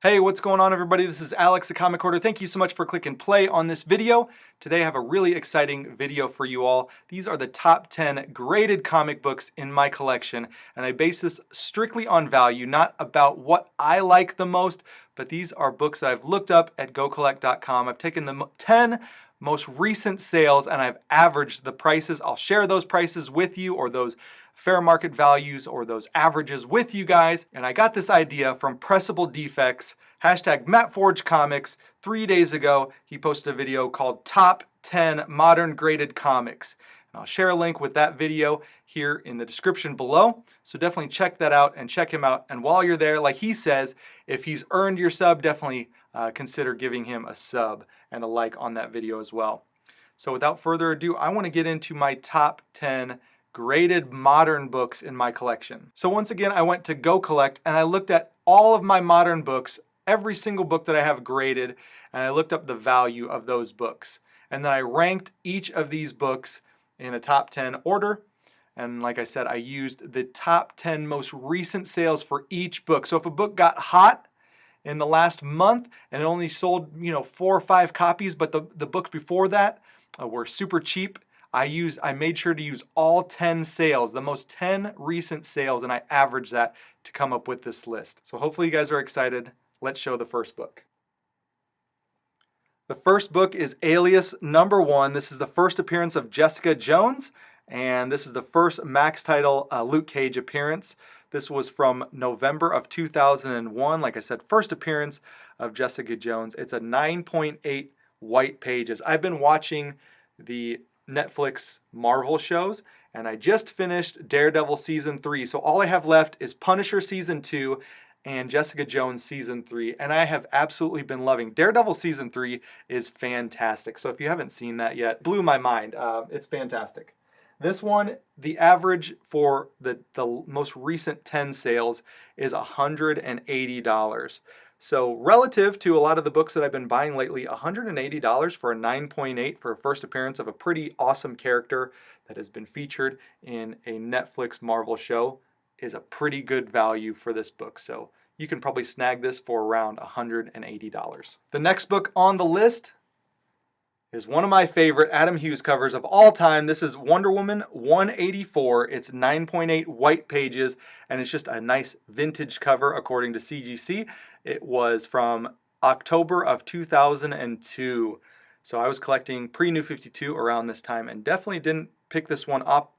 Hey, what's going on, everybody? This is Alex, the Comic Hoarder. Thank you so much for clicking play on this video. Today I have a really exciting video for you all. These are the top 10 graded comic books in my collection, and I base this strictly on value, not about what I like the most, but these are books that I've looked up at GoCollect.com. I've taken the 10 most recent sales and I've averaged the prices. I'll share those prices with you, or those fair market values, or those averages with you guys. And I got this idea from Pressable Defects, hashtag Matt Forge Comics. 3 days ago, he posted a video called Top 10 Modern Graded Comics. And I'll share a link with that video here in the description below. So definitely check that out and check him out. And while you're there, like he says, if he's earned your sub, definitely consider giving him a sub and a like on that video as well. So without further ado, I want to get into my top 10 graded modern books in my collection. So once again, I went to Go Collect and I looked at all of my modern books, every single book that I have graded, and I looked up the value of those books. And then I ranked each of these books in a top 10 order. And like I said, I used the top 10 most recent sales for each book. So if a book got hot in the last month and it only sold, 4 or 5 copies, but the books before that were super cheap, I made sure to use all 10 sales, the most 10 recent sales, and I averaged that to come up with this list. So hopefully you guys are excited. Let's show the first book. The first book is Alias #1. This is the first appearance of Jessica Jones, and this is the first Max title Luke Cage appearance. This was from November of 2001. Like I said, first appearance of Jessica Jones. It's a 9.8 white pages. I've been watching the Netflix Marvel shows, and I just finished Daredevil season 3. So all I have left is Punisher season 2 and Jessica Jones season 3, and I have absolutely been loving Daredevil season 3. Is fantastic. So if you haven't seen that yet, blew my mind. It's fantastic. This one, the average for the most recent 10 sales is $180. So relative to a lot of the books that I've been buying lately, $180 for a 9.8 for a first appearance of a pretty awesome character that has been featured in a Netflix Marvel show is a pretty good value for this book. So you can probably snag this for around $180. The next book on the list is one of my favorite Adam Hughes covers of all time. This is Wonder Woman 184. It's 9.8 white pages, and it's just a nice vintage cover according to CGC. It was from October of 2002. So I was collecting pre-New 52 around this time and definitely didn't pick this one up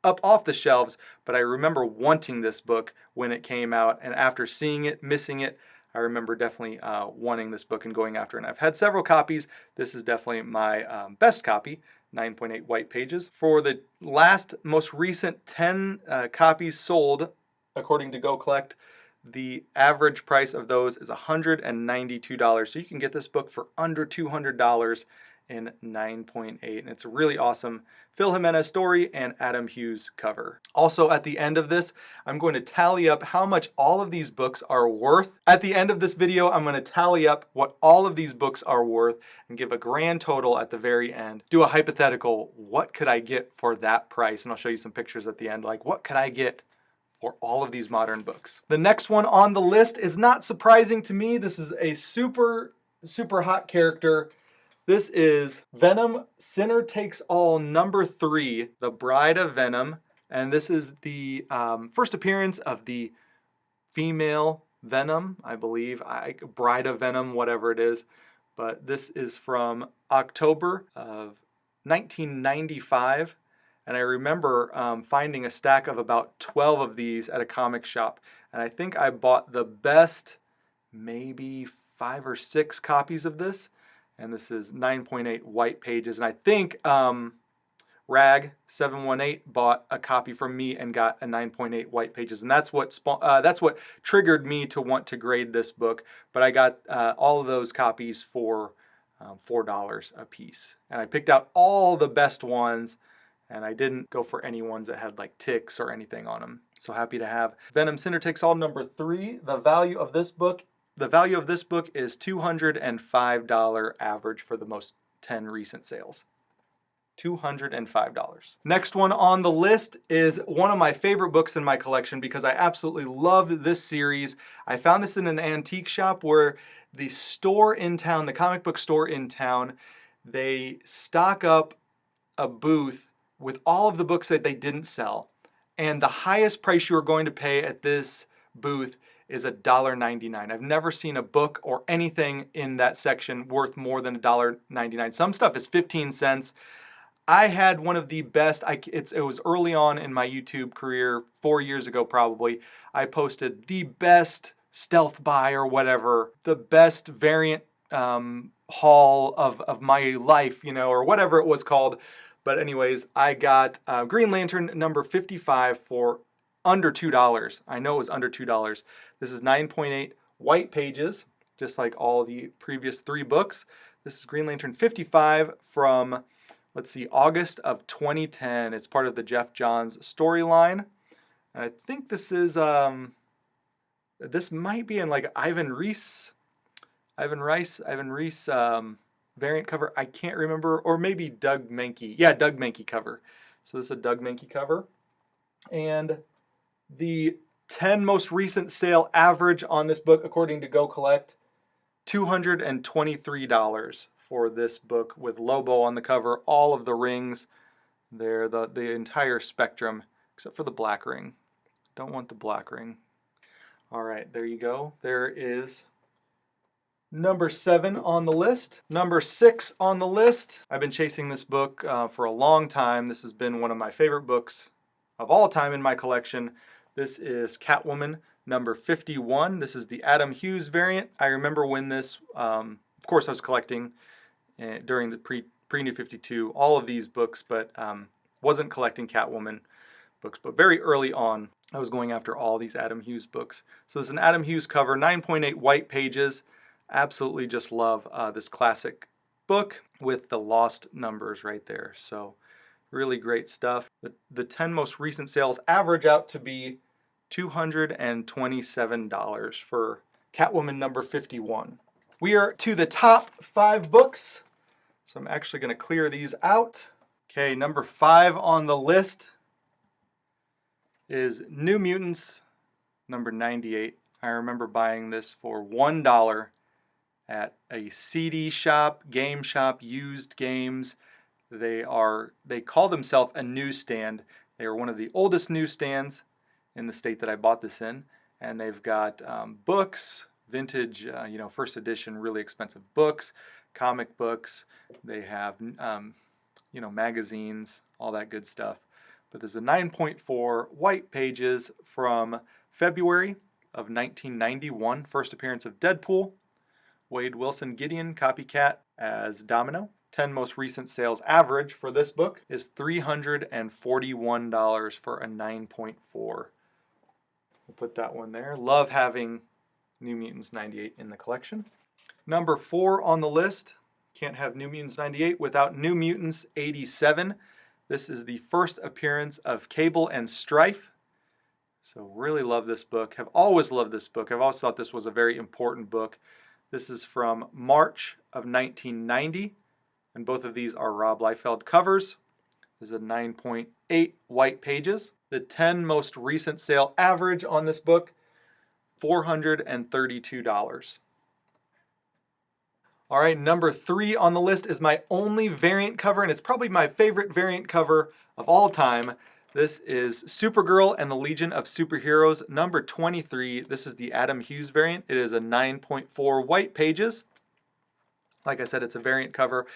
off the shelves, but I remember wanting this book when it came out, and after seeing it, missing it, I remember definitely wanting this book and going after it. And I've had several copies. This is definitely my best copy, 9.8 white pages. For the last most recent 10 copies sold, according to Go Collect, the average price of those is $192. So you can get this book for under $200 in 9.8, and it's a really awesome Phil Jimenez story and Adam Hughes cover. Also, at the end of this, I'm going to tally up how much all of these books are worth. At the end of this video, I'm going to tally up what all of these books are worth and give a grand total at the very end. Do a hypothetical, what could I get for that price? And I'll show you some pictures at the end, like what could I get for all of these modern books. The next one on the list is not surprising to me. This is a super hot character. This is Venom, Sinner Takes All #3, The Bride of Venom. And this is the first appearance of the female Venom, I believe. Bride of Venom, whatever it is. But this is from October of 1995. And I remember finding a stack of about 12 of these at a comic shop. And I think I bought the best, maybe 5 or 6 copies of this. And this is 9.8 white pages. And I think Rag718 bought a copy from me and got a 9.8 white pages. And that's what triggered me to want to grade this book. But I got all of those copies for $4 a piece. And I picked out all the best ones. And I didn't go for any ones that had like ticks or anything on them. So happy to have Venom, Sinner Takes All #3. The value of this book is $205 average for the most 10 recent sales. $205. Next one on the list is one of my favorite books in my collection because I absolutely love this series. I found this in an antique shop where the store in town, the comic book store in town, they stock up a booth with all of the books that they didn't sell. And the highest price you are going to pay at this booth is $1.99. I've never seen a book or anything in that section worth more than $1.99. Some stuff is 15 cents. I had one of the best, it was early on in my YouTube career, 4 years ago probably. I posted the best stealth buy or whatever, the best variant haul of my life, you know, or whatever it was called. But anyways, I got Green Lantern number 55 for under $2. I know it was under $2. This is 9.8 white pages, just like all the previous 3 books. This is Green Lantern 55 from, let's see, August of 2010. It's part of the Jeff Johns storyline. And I think this is, this might be in like Ivan Reis variant cover. I can't remember, or maybe Doug Mahnke. Yeah, Doug Mahnke cover. So this is a Doug Mahnke cover. And the 10 most recent sale average on this book, according to Go Collect, $223 for this book with Lobo on the cover. All of the rings there, the entire spectrum, except for the black ring. Don't want the black ring. All right, there you go. There is number 7 on the list. Number 6 on the list. I've been chasing this book for a long time. This has been one of my favorite books of all time in my collection. This is Catwoman number 51. This is the Adam Hughes variant. I remember when this, of course I was collecting during the pre-New 52, all of these books, but wasn't collecting Catwoman books. But very early on, I was going after all these Adam Hughes books. So this is an Adam Hughes cover, 9.8 white pages. Absolutely just love this classic book with the lost numbers right there. So really great stuff. The 10 most recent sales average out to be $227 for Catwoman number 51. We are to the top 5 books, so I'm actually going to clear these out. Okay, number 5 on the list is New Mutants number 98. I remember buying this for $1 at a CD shop, game shop, used games. They call themselves a newsstand. They are one of the oldest newsstands in the state that I bought this in, and they've got books, vintage, first edition, really expensive books, comic books. They have, magazines, all that good stuff. But there's a 9.4 white pages from February of 1991, first appearance of Deadpool. Wade Wilson Gideon, copycat as Domino. 10 most recent sales average for this book is $341 for a 9.4. We'll put that one there. Love having New Mutants 98 in the collection. Number 4 on the list. Can't have New Mutants 98 without New Mutants 87. This is the first appearance of Cable and Strife. So really love this book. Have always loved this book. I've always thought this was a very important book. This is from March of 1990. And both of these are Rob Liefeld covers. This is a 9.8 white pages. The 10 most recent sale average on this book, $432. All right, number 3 on the list is my only variant cover, and it's probably my favorite variant cover of all time. This is Supergirl and the Legion of Superheroes, number 23. This is the Adam Hughes variant. It is a 9.4 white pages. Like I said, it's a variant cover.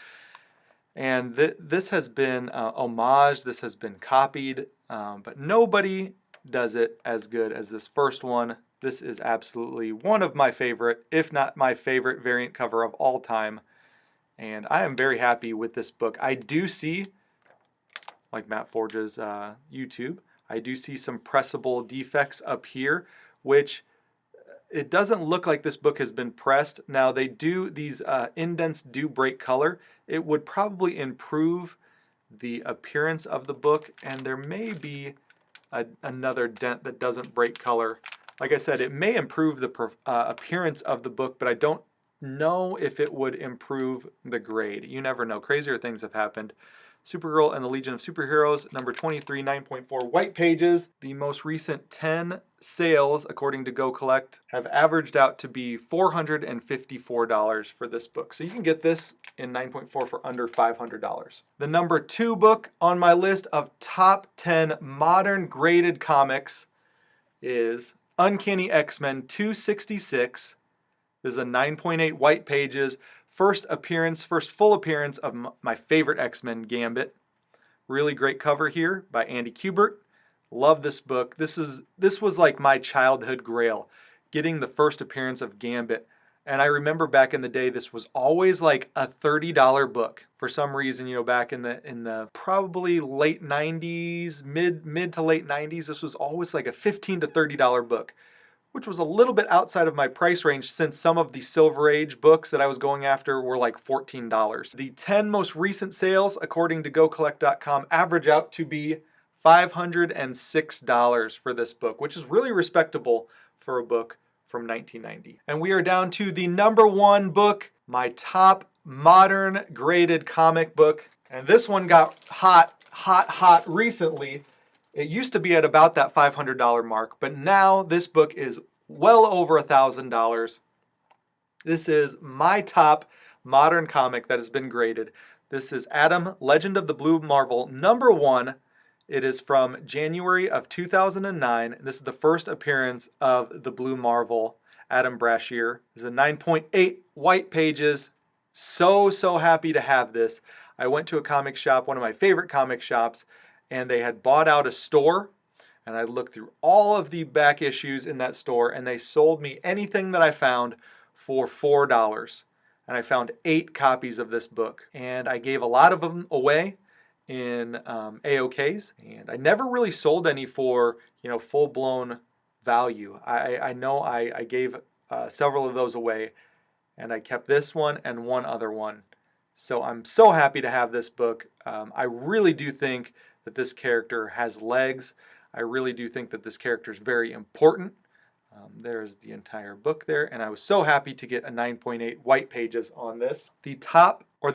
And this has been homaged, this has been copied, but nobody does it as good as this first one. This is absolutely one of my favorite, if not my favorite variant cover of all time. And I am very happy with this book. I do see, like Matt Forge's YouTube, I do see some pressable defects up here, which it doesn't look like this book has been pressed. Now these indents do break color. It would probably improve the appearance of the book, and there may be another dent that doesn't break color. Like I said, it may improve the appearance of the book, but I don't know if it would improve the grade. You never know. Crazier things have happened. Supergirl and the Legion of Superheroes, number 23, 9.4 white pages. The most recent 10 sales, according to Go Collect, have averaged out to be $454 for this book. So you can get this in 9.4 for under $500. The number 2 book on my list of top 10 modern graded comics is Uncanny XMen 266. This is a 9.8 white pages. First full appearance of my favorite X-Men, Gambit. Really great cover here by Andy Kubert. Love this book. This was like my childhood grail, getting the first appearance of Gambit. And I remember back in the day, this was always like a $30 book. For some reason, back in the probably late 90s, mid to late 90s, this was always like a $15 to $30 book, which was a little bit outside of my price range since some of the Silver Age books that I was going after were like $14. The 10 most recent sales, according to GoCollect.com, average out to be $506 for this book, which is really respectable for a book from 1990. And we are down to the number 1 book, my top modern graded comic book. And this one got hot recently. It used to be at about that $500 mark, but now this book is well over $1,000. This is my top modern comic that has been graded. This is Atom, Legend of the Blue Marvel, number 1. It is from January of 2009. This is the first appearance of the Blue Marvel, Adam Brashear. This is a 9.8 white pages. So happy to have this. I went to a comic shop, one of my favorite comic shops, and they had bought out a store, and I looked through all of the back issues in that store, and they sold me anything that I found for $4. And I found 8 copies of this book, and I gave a lot of them away in AOKs, and I never really sold any for full-blown value. I know I gave several of those away, and I kept this one and one other one. So I'm so happy to have this book. I really do think that this character has legs. I really do think that this character is very important. There's the entire book there, and I was so happy to get a 9.8 white pages on this. The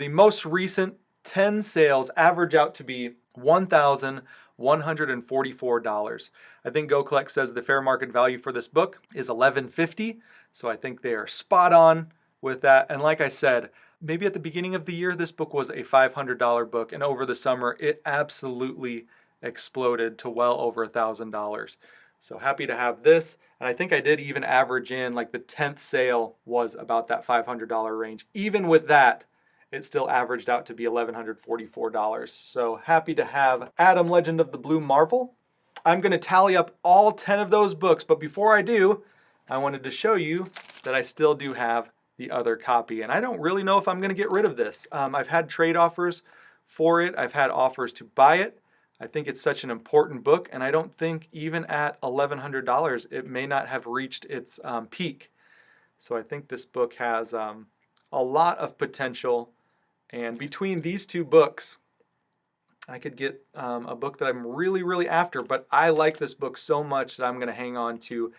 most recent 10 sales average out to be $1,144. I think Go Collect says the fair market value for this book is $11.50, so I think they are spot on with that. And like I said, maybe at the beginning of the year, this book was a $500 book, and over the summer, it absolutely exploded to well over $1,000. So happy to have this, and I think I did even average in, like the 10th sale was about that $500 range. Even with that, it still averaged out to be $1,144. So happy to have Atom, Legend of the Blue Marvel. I'm going to tally up all 10 of those books, but before I do, I wanted to show you that I still do have the other copy, and I don't really know if I'm going to get rid of this. I've had trade offers for it. I've had offers to buy it. I think it's such an important book, and I don't think even at $1,100 it may not have reached its peak. So I think this book has a lot of potential, and between these 2 books, I could get a book that I'm really after, but I like this book so much that I'm going to hang on to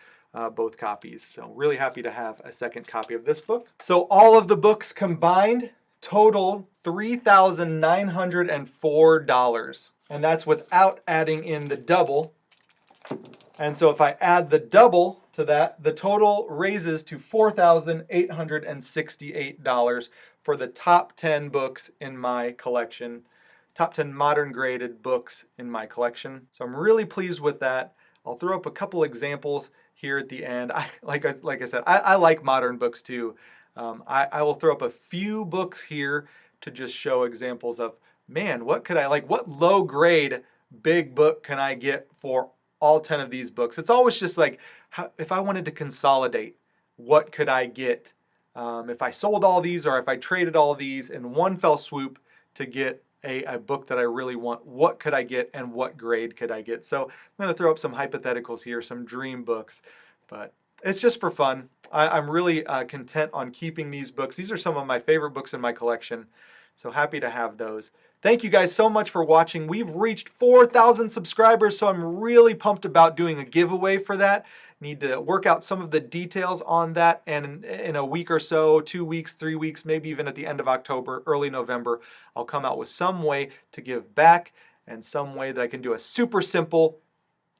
both copies. So really happy to have a second copy of this book. So all of the books combined total $3,904, and that's without adding in the double. And so if I add the double to that, the total raises to $4,868 for the top 10 books in my collection, top 10 modern graded books in my collection. So I'm really pleased with that. I'll throw up a couple examples here at the end. Like I said, I like modern books too. I will throw up a few books here to just show examples of, man, what low grade big book can I get for all 10 of these books? It's always just like, if I wanted to consolidate, what could I get? If I sold all these or if I traded all these in one fell swoop to get a book that I really want, what could I get and what grade could I get? So I'm going to throw up some hypotheticals here, some dream books, but it's just for fun. I'm really content on keeping these books. These are some of my favorite books in my collection, so happy to have those. Thank you guys so much for watching. We've reached 4,000 subscribers, so I'm really pumped about doing a giveaway for that. Need to work out some of the details on that, and in a week or so, 2 weeks, 3 weeks, maybe even at the end of October, early November, I'll come out with some way to give back and some way that I can do a super simple,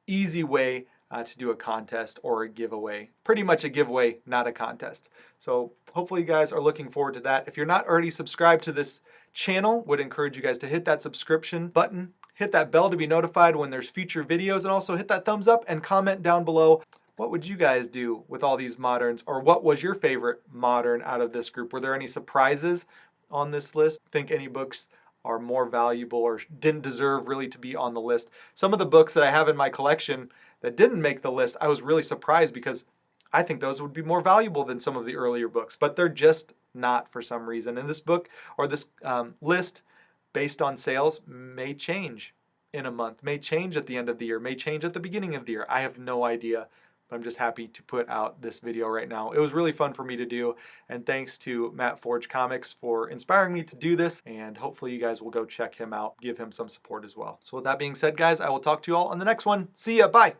easy way to do a contest or a giveaway. Pretty much a giveaway, not a contest. So hopefully you guys are looking forward to that. If you're not already subscribed to this channel, would encourage you guys to hit that subscription button, hit that bell to be notified when there's future videos, and also hit that thumbs up and comment down below. What would you guys do with all these moderns, or what was your favorite modern out of this group? Were there any surprises on this list? Think any books are more valuable or didn't deserve really to be on the list? Some of the books that I have in my collection that didn't make the list, I was really surprised because I think those would be more valuable than some of the earlier books, but they're just not for some reason. And this book or this list based on sales may change in a month, may change at the end of the year, may change at the beginning of the year. I have no idea, but I'm just happy to put out this video right now. It was really fun for me to do, and thanks to Matt Forge Comics for inspiring me to do this, and hopefully you guys will go check him out, give him some support as well. So with that being said, guys, I will talk to you all on the next one. See ya, bye!